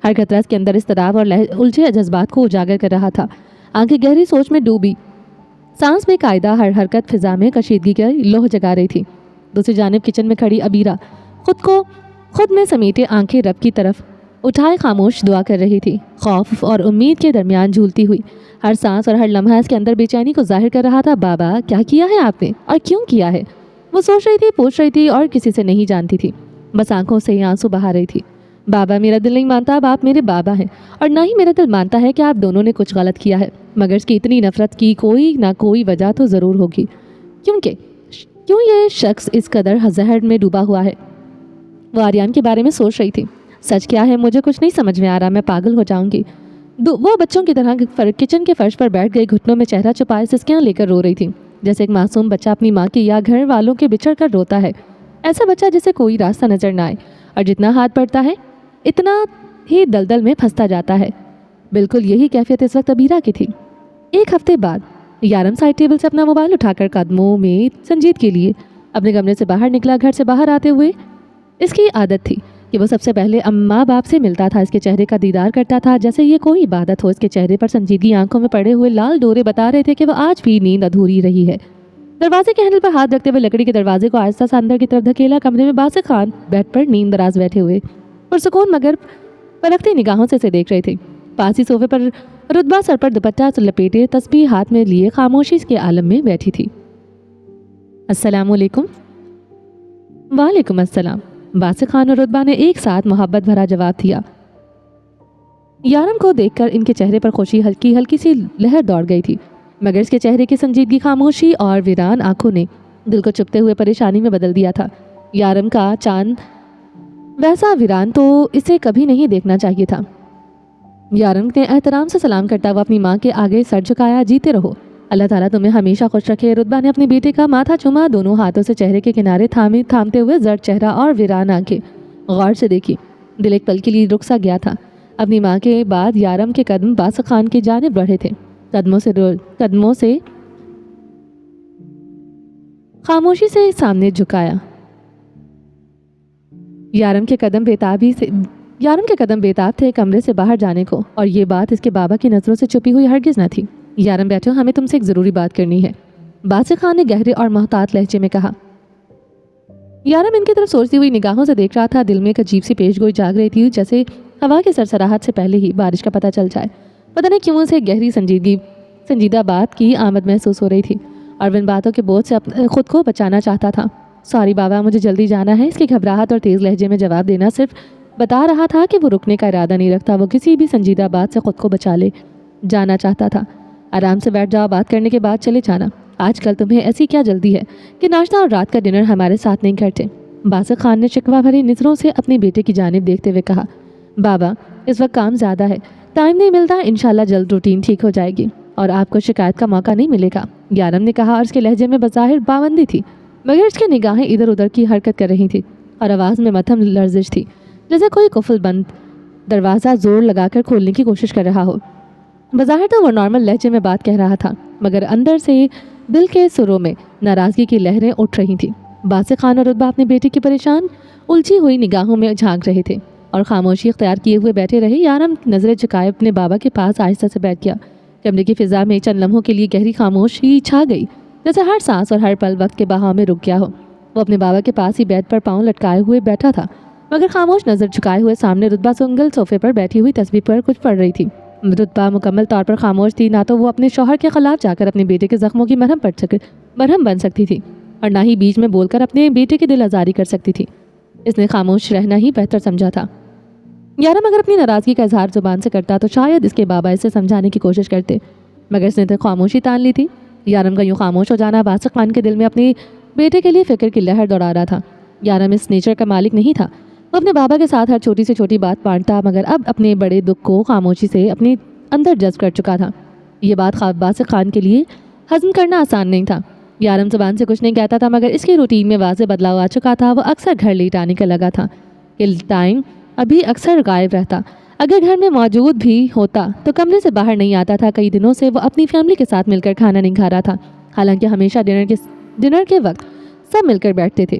ہر قطرہ اس کے اندر اضطراب اور الجھے جذبات کو اجاگر کر رہا تھا۔ آنکھیں گہری سوچ میں ڈوبی، سانس بے قاعدہ، ہر حرکت فضا میں کشیدگی کا لوح جگا رہی تھی۔ دوسری جانب کچن میں کھڑی ابیرہ خود میں سمیٹے آنکھیں رب کی طرف اٹھائے خاموش دعا کر رہی تھی، خوف اور امید کے درمیان جھولتی ہوئی۔ ہر سانس اور ہر لمحہ اس کے اندر بے چینی کو ظاہر کر رہا تھا۔ بابا، کیا کیا ہے آپ نے اور کیوں کیا ہے؟ وہ سوچ رہی تھی، پوچھ رہی تھی اور کسی سے نہیں جانتی تھی، بس آنکھوں سے ہی آنسو بہا رہی تھی۔ بابا، میرا دل نہیں مانتا اب آپ میرے بابا ہیں، اور نہ ہی میرا دل مانتا ہے کہ آپ دونوں نے کچھ غلط کیا ہے، مگر اس کی اتنی نفرت کی کوئی نہ کوئی وجہ تو ضرور ہوگی۔ کیوں یہ شخص اس قدر زہر میں ڈوبا ہوا ہے؟ وہ آریان کے بارے میں سوچ رہی تھی۔ سچ کیا ہے مجھے کچھ نہیں سمجھ میں آ رہا، میں پاگل ہو جاؤں گی۔ وہ بچوں کی طرح کچن کے فرش پر بیٹھ گئی، گھٹنوں میں چہرہ چھپائے سسکیاں لے کر رو رہی تھی، جیسے ایک معصوم بچہ اپنی ماں کی یا گھر والوں کے بچھڑ کر روتا ہے۔ ایسا بچہ جسے کوئی راستہ نظر نہ آئے اور جتنا ہاتھ پڑتا ہے اتنا ہی دلدل میں پھنستا جاتا ہے۔ بالکل یہی کیفیت اس وقت ابیرہ کی تھی۔ ایک ہفتے بعد یارم سائڈ ٹیبل سے اپنا موبائل اٹھا کر قدموں میں سنجیدگی لیے اپنے کمرے سے باہر نکلا۔ گھر سے باہر آتے ہوئے اس کی عادت تھی کہ وہ سب سے پہلے ماں باپ سے ملتا تھا، اس کے چہرے کا دیدار کرتا تھا جیسے یہ کوئی عبادت ہو۔ اس کے چہرے پر سنجیدگی، آنکھوں میں پڑے ہوئے لال ڈورے بتا رہے تھے کہ وہ آج بھی نیند ادھوری رہی ہے۔ دروازے کے ہینڈل پر ہاتھ رکھتے ہوئے لکڑی کے دروازے کو آہستہ سے اندر کی طرف دھکیلا۔ کمرے میں باسط خان بیڈ پر نیند دراز بیٹھے ہوئے پرسکون مگر پلکتی نگاہوں سے اسے دیکھ رہے تھے۔ پاس ہی صوفے پر رتبہ سر پر دوپٹہ لپیٹے تسبیح ہاتھ میں لیے خاموشی کے عالم میں بیٹھی تھی۔ السلام علیکم۔ وعلیکم السلام، باسط خان اور رتبہ نے ایک ساتھ محبت بھرا جواب دیا۔ یارم کو دیکھ کر ان کے چہرے پر خوشی ہلکی سی لہر دوڑ گئی تھی، مگر اس کے چہرے کی سنجیدگی، خاموشی اور ویران آنکھوں نے دل کو چپتے ہوئے پریشانی میں بدل دیا تھا۔ یارم کا چاند ویسا ویران تو اسے کبھی نہیں دیکھنا چاہیے تھا۔ یارم نے احترام سے سلام کرتا ہوا اپنی ماں کے آگے سر جھکایا۔ جیتے رہو، اللہ تعالیٰ تمہیں ہمیشہ خوش رکھے۔ رتبہ نے اپنے بیٹے کا ماتھا چوما، دونوں ہاتھوں سے چہرے کے کنارے تھامتے ہوئے زرد چہرہ اور ویران آنکھیں غور سے دیکھی۔ دل ایک پل کے لیے رک سا گیا تھا۔ اپنی ماں کے بعد یارم کے قدم باسق خان کی جانب بڑھے تھے۔ قدموں سے خاموشی سے سامنے جھکایا۔ یارم کے قدم بےتاب تھے کمرے سے باہر جانے کو، اور یہ بات اس کے بابا کی نظروں سے چھپی ہوئی ہرگز نہ تھی۔ یارم بیٹھو، ہمیں تم سے ایک ضروری بات کرنی ہے، باسق خان نے گہرے اور محتاط لہجے میں کہا۔ یارم ان کی طرف سوچتی ہوئی نگاہوں سے دیکھ رہا تھا۔ دل میں ایک عجیب سی پیش گوئی جاگ رہی تھی، جیسے ہوا کے سرسراہٹ سے پہلے ہی بارش کا پتہ چل جائے۔ پتہ نہیں کیوں اسے گہری سنجیدہ بات کی آمد محسوس ہو رہی تھی، اور ان باتوں کے بوجھ سے خود کو بچانا چاہتا تھا۔ سوری بابا، مجھے جلدی جانا ہے۔ اس کی گھبراہٹ اور تیز لہجے میں جواب دینا صرف بتا رہا تھا کہ وہ رکنے کا ارادہ نہیں رکھتا۔ وہ کسی بھی سنجیدہ بات سے خود کو بچا لے جانا چاہتا تھا۔ آرام سے بیٹھ جاؤ، بات کرنے کے بعد چلے جانا۔ آج کل تمہیں ایسی کیا جلدی ہے کہ ناشتہ اور رات کا ڈنر ہمارے ساتھ نہیں کرتے؟ باسق خان نے شکوہ بھری نظروں سے اپنے بیٹے کی جانب دیکھتے ہوئے کہا۔ بابا، اس وقت کام زیادہ ہے، ٹائم نہیں ملتا۔ انشاءاللہ جلد روٹین ٹھیک ہو جائے گی اور آپ کو شکایت کا موقع نہیں ملے گا، یارم نے کہا، اور اس کے لہجے میں بظاہر پابندی تھی، مگر اس کی نگاہیں ادھر ادھر کی حرکت کر رہی تھی اور آواز میں مدھم لرزش تھی، جیسے کوئی قفل بند دروازہ زور لگا کر کھولنے کی کوشش کر رہا ہو۔ بظاہر تو وہ نارمل لہجے میں بات کہہ رہا تھا، مگر اندر سے دل کے سروں میں ناراضگی کی لہریں اٹھ رہی تھیں۔ باسق خان اور رتبہ اپنے بیٹے کی پریشان الجھی ہوئی نگاہوں میں جھانک رہے تھے اور خاموشی اختیار کیے ہوئے بیٹھے رہے۔ یارم نظریں جھکائے اپنے بابا کے پاس آہستہ سے بیٹھ گیا۔ کمرے کی فضا میں چند لمحوں کے لیے گہری خاموشی چھا گئی، جیسے ہر سانس اور ہر پل وقت کے بہاؤ میں رک گیا ہو۔ وہ اپنے بابا کے پاس ہی بیڈ پر پاؤں لٹکائے ہوئے بیٹھا تھا، مگر خاموش نظر جھکائے ہوئے سامنے رتبہ سنگل صوفے پر بیٹھی ہوئی تصویر پر کچھ پڑھ رہی تھی۔ رتبہ مکمل طور پر خاموش تھی، نہ تو وہ اپنے شوہر کے خلاف جا کر اپنے بیٹے کے زخموں کی مرہم بن سکتی تھی، اور نہ ہی بیچ میں بول کر اپنے بیٹے کی دل آزاری کر سکتی تھی۔ اس نے خاموش رہنا ہی بہتر سمجھا تھا۔ یارم اگر اپنی ناراضگی کا اظہار زبان سے کرتا تو شاید اس کے بابا اسے سمجھانے کی کوشش کرتے، مگر اس نے تو خاموشی تان لی تھی۔ یارم کا یوں خاموش ہو جانا باسق خان کے دل میں اپنے بیٹے کے لیے فکر کی لہر دوڑا رہا تھا۔ یارم اس نیچر کا مالک نہیں تھا، وہ اپنے بابا کے ساتھ ہر چھوٹی سے چھوٹی بات بانٹتا، مگر اب اپنے بڑے دکھ کو خاموشی سے اپنے اندر جذب کر چکا تھا۔ یہ بات باسق خان کے لیے ہضم کرنا آسان نہیں تھا۔ یارم زبان سے کچھ نہیں کہتا تھا، مگر اس کی روٹین میں واضح بدلاؤ آ چکا تھا۔ وہ اکثر گھر لیٹ آنے کا لگا تھا کہ ٹائم ابھی اکثر غائب رہتا، اگر گھر میں موجود بھی ہوتا تو کمرے سے باہر نہیں آتا تھا۔ کئی دنوں سے وہ اپنی فیملی کے ساتھ مل کر کھانا نہیں کھا رہا تھا، حالانکہ ہمیشہ ڈنر کے وقت سب مل کر بیٹھتے تھے۔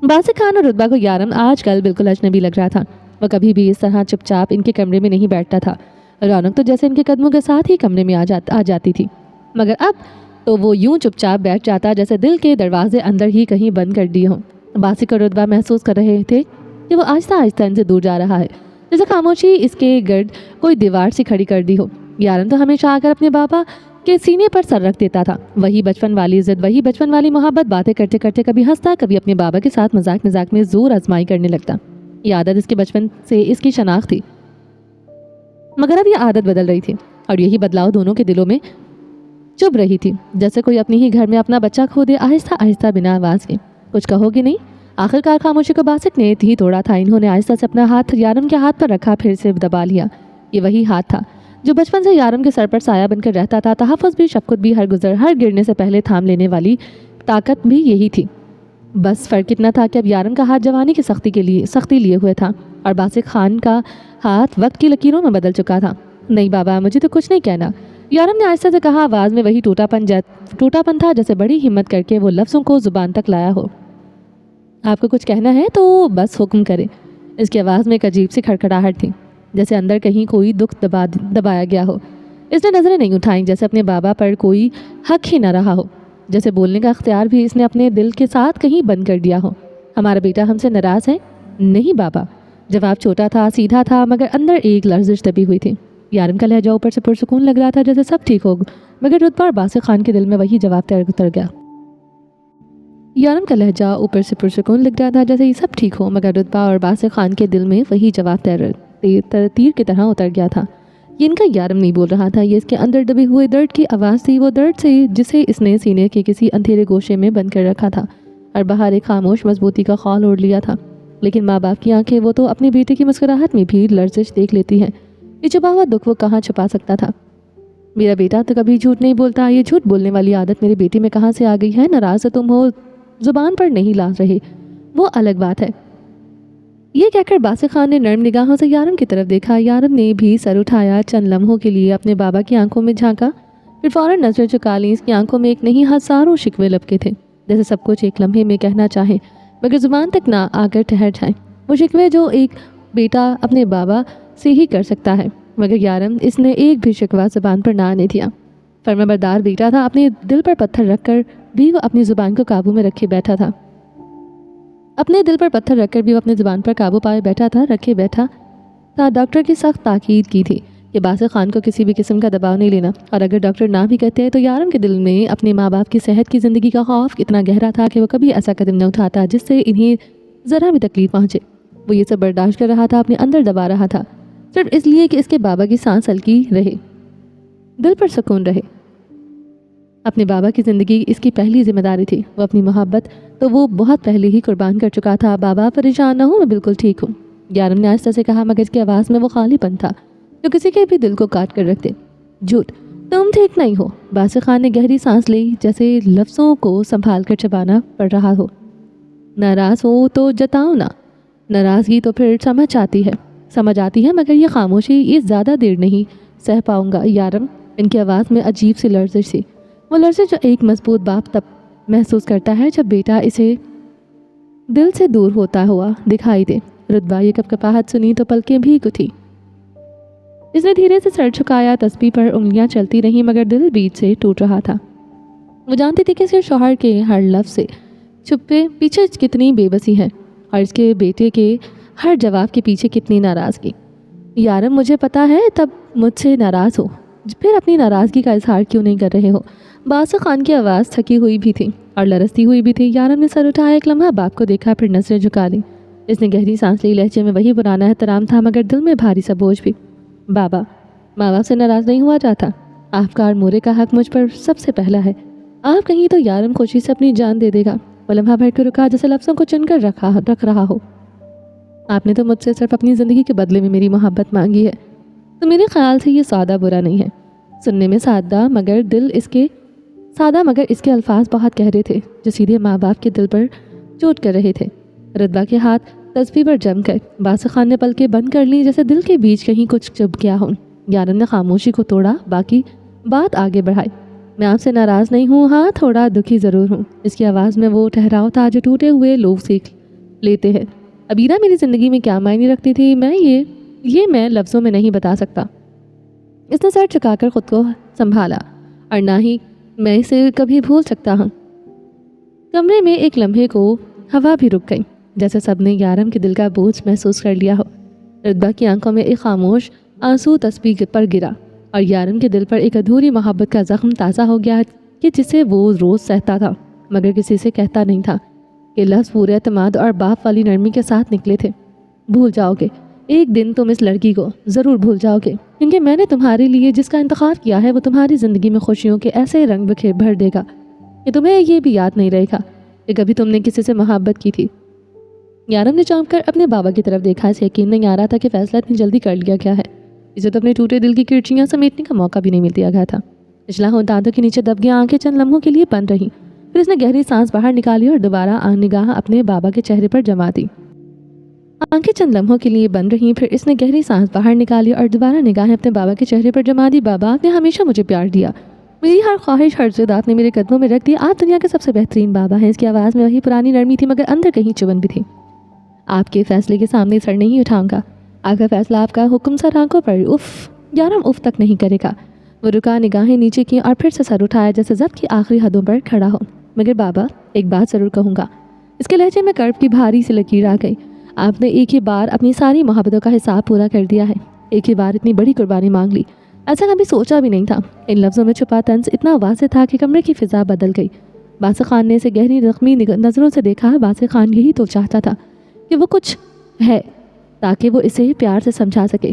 باسق خان اور رتبہ کو یارم آج کل بالکل اجنبی لگ رہا تھا۔ وہ کبھی بھی اس طرح چپ چاپ ان کے کمرے میں نہیں بیٹھتا تھا۔ رونق تو جیسے ان کے قدموں کے ساتھ ہی کمرے میں آ جاتی تھی، مگر اب تو وہ یوں چپ چاپ بیٹھ جاتا جیسے دل کے دروازے اندر ہی کہیں بند کر دیے ہوں۔ باسق اور رتبہ محسوس کر رہے تھے کہ وہ آہستہ آہستہ ان سے دور جا رہا ہے، جیسے خاموشی اس کے گرد کوئی دیوار سی کھڑی کر دی ہو۔ یارم تو ہمیشہ آ کر اپنے بابا کے سینے پر سر رکھ دیتا تھا، وہی بچپن والی ضد، وہی بچپن والی محبت، باتیں کرتے کرتے کبھی ہنستا، کبھی اپنے بابا کے ساتھ مذاق میں زور آزمائی کرنے لگتا۔ یہ عادت اس کے بچپن سے اس کی شناخت تھی، مگر اب یہ عادت بدل رہی تھی، اور یہی بدلاؤ دونوں کے دلوں میں چبھ رہی تھی، جیسے کوئی اپنی ہی گھر میں اپنا بچہ کھو دے۔ آہستہ آہستہ بنا آواز کے، کچھ کہو گی نہیں؟ آخر کار خاموشی کو باسق نے ہی توڑا تھا۔ انہوں نے آہستہ سے اپنا ہاتھ یارم کے ہاتھ پر رکھا، پھر سے دبا لیا۔ یہ وہی ہاتھ تھا جو بچپن سے یارم کے سر پر سایہ بن کر رہتا تھا، تحفظ بھی، شفقت بھی، ہر گرنے سے پہلے تھام لینے والی طاقت بھی یہی تھی۔ بس فرق اتنا تھا کہ اب یارم کا ہاتھ جوانی کی سختی لیے ہوئے تھا، اور باسق خان کا ہاتھ وقت کی لکیروں میں بدل چکا تھا۔ نہیں بابا، مجھے تو کچھ نہیں کہنا، یارم نے آہستہ سے کہا، آواز میں وہی ٹوٹا پن تھا جیسے بڑی ہمت کر کے وہ لفظوں کو زبان تک لایا ہو۔ آپ کو کچھ کہنا ہے تو بس حکم کرے۔ اس کی آواز میں ایک عجیب سی کھڑکھڑاہٹ تھی، جیسے اندر کہیں کوئی دکھ دبایا گیا ہو۔ اس نے نظریں نہیں اٹھائیں، جیسے اپنے بابا پر کوئی حق ہی نہ رہا ہو، جیسے بولنے کا اختیار بھی اس نے اپنے دل کے ساتھ کہیں بند کر دیا ہو۔ ہمارا بیٹا ہم سے ناراض ہے؟ نہیں بابا۔ جواب چھوٹا تھا، سیدھا تھا، مگر اندر ایک لرزش دبی ہوئی تھی۔ یارم کا لہجہ اوپر سے پرسکون لگ رہا تھا، جیسے سب ٹھیک ہو، مگر رتبہ اور باسق خان کے دل میں وہی جواب اتر گیا۔ یارم کا لہجہ اوپر سے پرسکون لگ رہا تھا، جیسے یہ سب ٹھیک ہو، مگر رتبہ اور باسق خان کے دل میں وہی جواب تیر کی طرح اتر گیا تھا۔ یہ ان کا یارم نہیں بول رہا تھا، یہ اس کے اندر دبے ہوئے درد کی آواز تھی، وہ درد سے جسے اس نے سینے کے کسی اندھیرے گوشے میں بند کر رکھا تھا اور باہر ایک خاموش مضبوطی کا خال اوڑھ لیا تھا۔ لیکن ماں باپ کی آنکھیں وہ تو اپنے بیٹے کی مسکراہٹ میں بھی لرزش دیکھ لیتی ہیں۔ یہ چھپا ہوا دکھ وہ کہاں چھپا سکتا تھا؟ میرا بیٹا تو کبھی جھوٹ نہیں بولتا، یہ جھوٹ بولنے والی عادت میرے بیٹے میں کہاں سے آ گئی ہے؟ ناراض تم ہو، زبان پر نہیں لا رہے، وہ الگ بات ہے۔ یہ کہہ کر باسق خان نے نرم نگاہوں سے یارم کی طرف دیکھا۔ یارم نے بھی سر اٹھایا، چند لمحوں کے لیے اپنے بابا کی آنکھوں میں جھانکا، پھر فوراً نظر چکا لی۔ اس کی آنکھوں میں ایک نہیں ہزاروں شکوے لپکے تھے، جیسے سب کچھ ایک لمحے میں کہنا چاہیں مگر زبان تک نہ آ کر ٹھہر جائیں۔ وہ شکوے جو ایک بیٹا اپنے بابا سے ہی کر سکتا ہے، مگر یارم اس نے ایک بھی شکوہ زبان پر نہ آنے دیا۔ فرمانبردار بیٹا تھا، اپنے دل پر پتھر رکھ کر بھی وہ اپنی زبان کو قابو میں رکھے بیٹھا تھا۔ اپنے دل پر پتھر رکھ کر بھی وہ اپنی زبان پر قابو پائے بیٹھا تھا، رکھے بیٹھا تھا۔ ڈاکٹر کی سخت تاکید کی تھی کہ باسق خان کو کسی بھی قسم کا دباؤ نہیں لینا، اور اگر ڈاکٹر نہ بھی کہتے تو یارم کے دل میں اپنے ماں باپ کی صحت کی زندگی کا خوف اتنا گہرا تھا کہ وہ کبھی ایسا قدم نہ اٹھاتا جس سے انہیں ذرا بھی تکلیف پہنچے۔ وہ یہ سب برداشت کر رہا تھا، اپنے اندر دبا رہا تھا، صرف اس لیے کہ اس کے بابا کی سانس ہلکی رہے، دل پر سکون رہے۔ اپنے بابا کی زندگی اس کی پہلی ذمہ داری تھی، وہ اپنی محبت تو وہ بہت پہلے ہی قربان کر چکا تھا۔ بابا پریشان نہ ہو، میں بالکل ٹھیک ہوں، یارم نے آہستہ سے کہا، مگر اس کی آواز میں وہ خالی پن تھا جو کسی کے بھی دل کو کاٹ کر رکھ دے۔ جھوٹ، تم ٹھیک نہیں ہو۔ باسق خان نے گہری سانس لی، جیسے لفظوں کو سنبھال کر چبانا پڑ رہا ہو۔ ناراض ہو تو جتاؤ نا، ناراضگی تو پھر سمجھ آتی ہے، مگر یہ خاموشی یہ زیادہ دیر نہیں سہ پاؤں گا یارم۔ ان کی آواز میں عجیب سی لرزش تھی، وہ لرزش جو ایک مضبوط باپ تب محسوس کرتا ہے جب بیٹا اسے دل سے دور ہوتا ہوا دکھائی دے۔ رتبہ یہ کپکپاہٹ سنی تو پلکیں بھی اٹھی۔ اس نے دھیرے سے سر جھکایا، تسبیح پر انگلیاں چلتی رہیں، مگر دل بیچ سے ٹوٹ رہا تھا۔ وہ جانتی تھی کہ اس کے شوہر کے ہر لفظ سے چھپے پیچھے کتنی بے بسی ہے، اور اس کے بیٹے کے ہر جواب کے پیچھے کتنی ناراضگی۔ یارم، مجھے پتا ہے تب مجھ سے ناراض ہو، پھر اپنی ناراضگی کا اظہار کیوں نہیں کر رہے ہو؟ باسق خان کی آواز تھکی ہوئی بھی تھی اور لرزتی ہوئی بھی تھی۔ یارم نے سر اٹھایا، ایک لمحہ باپ کو دیکھا، پھر نظریں جھکا لی۔ اس نے گہری سانس لی، لہجے میں وہی پرانا احترام تھا، مگر دل میں بھاری سا بوجھ بھی۔ بابا، ماں باپ سے ناراض نہیں ہوا جاتا، آپ کا اور مورے کا حق مجھ پر سب سے پہلا ہے۔ آپ کہیں تو یارم خوشی سے اپنی جان دے دے گا۔ وہ لمحہ بھر کے رکا، جیسے لفظوں کو چن کر رکھ رہا ہو۔ آپ نے تو مجھ سے صرف اپنی زندگی کے بدلے میں میری محبت مانگی ہے، تو میرے خیال سے یہ سادہ برا نہیں ہے۔ سننے میں سادہ مگر اس کے الفاظ بہت گہرے تھے، جو سیدھے ماں باپ کے دل پر چوٹ کر رہے تھے۔ رتبہ کے ہاتھ تسبیح پر جم کر باسق خان نے پلکیں بند کر لی، جیسے دل کے بیچ کہیں کچھ چبھ گیا ہو۔ یارم نے خاموشی کو توڑا، باقی بات آگے بڑھائی۔ میں آپ سے ناراض نہیں ہوں، ہاں تھوڑا دکھی ضرور ہوں۔ اس کی آواز میں وہ ٹھہراؤ تھا جو ٹوٹے ہوئے لوگ سیکھ لیتے ہیں۔ ابیرہ میری زندگی میں کیا معنی رکھتی تھی، میں لفظوں میں نہیں بتا سکتا۔ اس نے سر چکا کر خود کو سنبھالا، اور نہ ہی میں اسے کبھی بھول سکتا ہوں۔ کمرے میں ایک لمحے کو ہوا بھی رک گئی، جیسے سب نے یارم کے دل کا بوجھ محسوس کر لیا ہو۔ رتبہ کی آنکھوں میں ایک خاموش آنسو تسبیح پر گرا، اور یارم کے دل پر ایک ادھوری محبت کا زخم تازہ ہو گیا کہ جسے وہ روز سہتا تھا، مگر کسی سے کہتا نہیں تھا۔ کہ لفظ پورے اعتماد اور باپ والی نرمی کے ساتھ نکلے تھے۔ بھول جاؤ گے، ایک دن تم اس لڑکی کو ضرور بھول جاؤ گے، کیونکہ میں نے تمہارے لیے جس کا انتخاب کیا ہے وہ تمہاری زندگی میں خوشیوں کے ایسے رنگ بھر دے گا کہ تمہیں یہ بھی یاد نہیں رہے گا کہ کبھی تم نے کسی سے محبت کی تھی۔ یارم نے چونک کر اپنے بابا کی طرف دیکھا، اسے یقین نہیں آ رہا تھا کہ فیصلہ اتنی جلدی کر لیا گیا ہے۔ اسے تو اپنے ٹوٹے دل کی کرچیاں سمیٹنے کا موقع بھی نہیں مل دیا گیا تھا۔ پچھلا ہو دانتوں کے نیچے دب گیا، آنکھیں چند لمحوں کے لیے بند رہیں، پھر اس نے گہری سانس باہر نکالی اور دوبارہ نگاہ اپنے بابا کے چہرے پر جما دی۔ آنکھیں چند لمحوں کے لیے بند رہیں، پھر اس نے گہری سانس باہر نکالی اور دوبارہ نگاہیں اپنے بابا کے چہرے پر جما دی۔ بابا، آپ نے ہمیشہ مجھے پیار دیا، میری ہر خواہش ہر ضد آپ نے میرے قدموں میں رکھ دی۔ آپ دنیا کے سب سے بہترین بابا ہیں۔ اس کی آواز میں وہی پرانی نرمی تھی، مگر اندر کہیں چبن بھی تھی۔ آپ کے فیصلے کے سامنے سر نہیں اٹھاؤں گا، آپ کا فیصلہ، آپ کا حکم سر آنکھوں پر اف یارم اف تک نہیں کرے گا۔ وہ رکا، نگاہیں نیچے کی اور پھر سے سر اٹھایا جیسے ضبط کی آخری حدوں پر کھڑا ہو۔ مگر بابا، ایک بات ضرور کہوں گا۔ اس کے لہجے میں کرب کی بھاری سی لکیر آ گئی۔ آپ نے ایک ہی بار اپنی ساری محبتوں کا حساب پورا کر دیا ہے، ایک ہی بار اتنی بڑی قربانی مانگ لی، ایسا کبھی سوچا بھی نہیں تھا۔ ان لفظوں میں چھپا طنز اتنا واضح تھا کہ کمرے کی فضا بدل گئی۔ باسق خان نے اسے گہری زخمی نظروں سے دیکھا۔ باسق خان یہی تو چاہتا تھا کہ وہ کچھ ہے تاکہ وہ اسے پیار سے سمجھا سکے۔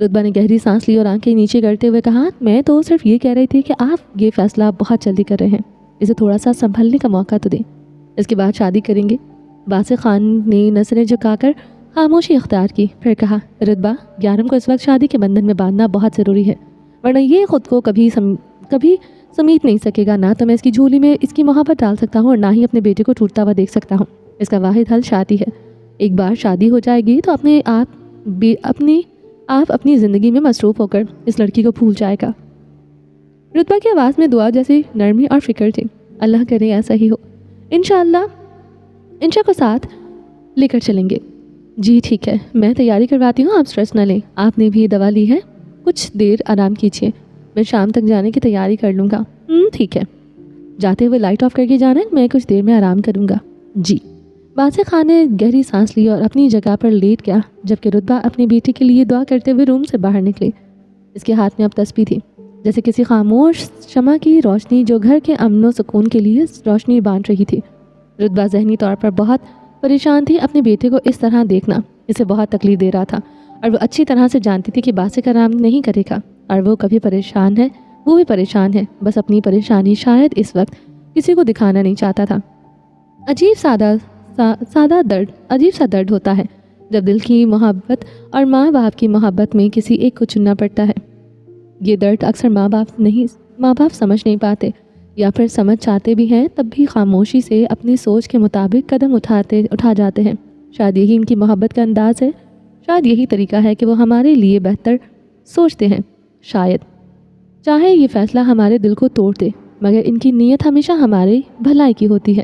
رتبہ نے گہری سانس لی اور آنکھیں نیچے کرتے ہوئے کہا، میں تو صرف یہ کہہ رہی تھی کہ آپ یہ فیصلہ بہت جلدی کر رہے ہیں، اسے تھوڑا سا سنبھلنے کا موقع تو دیں، اس کے بعد شادی کریں گے۔ باسق خان نے نظریں جھکا کر خاموشی اختیار کی، پھر کہا، رتبہ، یارم کو اس وقت شادی کے بندھن میں باندھنا بہت ضروری ہے، ورنہ یہ خود کو کبھی سمیٹ نہیں سکے گا۔ نہ تو میں اس کی جھولی میں اس کی محبت ڈال سکتا ہوں اور نہ ہی اپنے بیٹے کو ٹوٹتا ہوا دیکھ سکتا ہوں۔ اس کا واحد حل شادی ہے۔ ایک بار شادی ہو جائے گی تو آپ اپنی زندگی میں مصروف ہو کر اس لڑکی کو بھول جائے گا۔ رتبہ کی آواز میں دعا جیسی نرمی اور فکر تھی۔ اللہ کرے ایسا ہی ہو، انشاءاللہ۔ انشاء کو ساتھ لے کر چلیں گے۔ جی ٹھیک ہے، میں تیاری کرواتی ہوں، آپ سٹریس نہ لیں۔ آپ نے بھی دوا لی ہے؟ کچھ دیر آرام کیجیے، میں شام تک جانے کی تیاری کر لوں گا۔ ٹھیک ہے، جاتے ہوئے لائٹ آف کر کے جانا ہے، میں کچھ دیر میں آرام کروں گا۔ جی۔ باسق خان نے گہری سانس لی اور اپنی جگہ پر لیٹ گیا، جبکہ رتبہ اپنی بیٹی کے لیے دعا کرتے ہوئے روم سے باہر نکلی۔ اس کے ہاتھ میں اب تسبیح تھی، جیسے کسی خاموش شمع کی روشنی جو گھر کے امن و سکون کے لیے روشنی بانٹ رہی تھی۔ رتبہ ذہنی طور پر بہت پریشان تھی، اپنے بیٹے کو اس طرح دیکھنا اسے بہت تکلیف دے رہا تھا، اور وہ اچھی طرح سے جانتی تھی کہ باسق آرام نہیں کرے گا، اور وہ کبھی پریشان ہے، وہ بھی پریشان ہے، بس اپنی پریشانی شاید اس وقت کسی کو دکھانا نہیں چاہتا تھا۔ عجیب سا درد ہوتا ہے جب دل کی محبت اور ماں باپ کی محبت میں کسی ایک کو چننا پڑتا ہے۔ یہ درد اکثر ماں باپ سمجھ نہیں پاتے، یا پھر سمجھ چاہتے بھی ہیں تب بھی خاموشی سے اپنی سوچ کے مطابق قدم اٹھا جاتے ہیں۔ شاید یہی ان کی محبت کا انداز ہے، شاید یہی طریقہ ہے کہ وہ ہمارے لیے بہتر سوچتے ہیں۔ شاید چاہے یہ فیصلہ ہمارے دل کو توڑ دے، مگر ان کی نیت ہمیشہ ہمارے بھلائی کی ہوتی ہے۔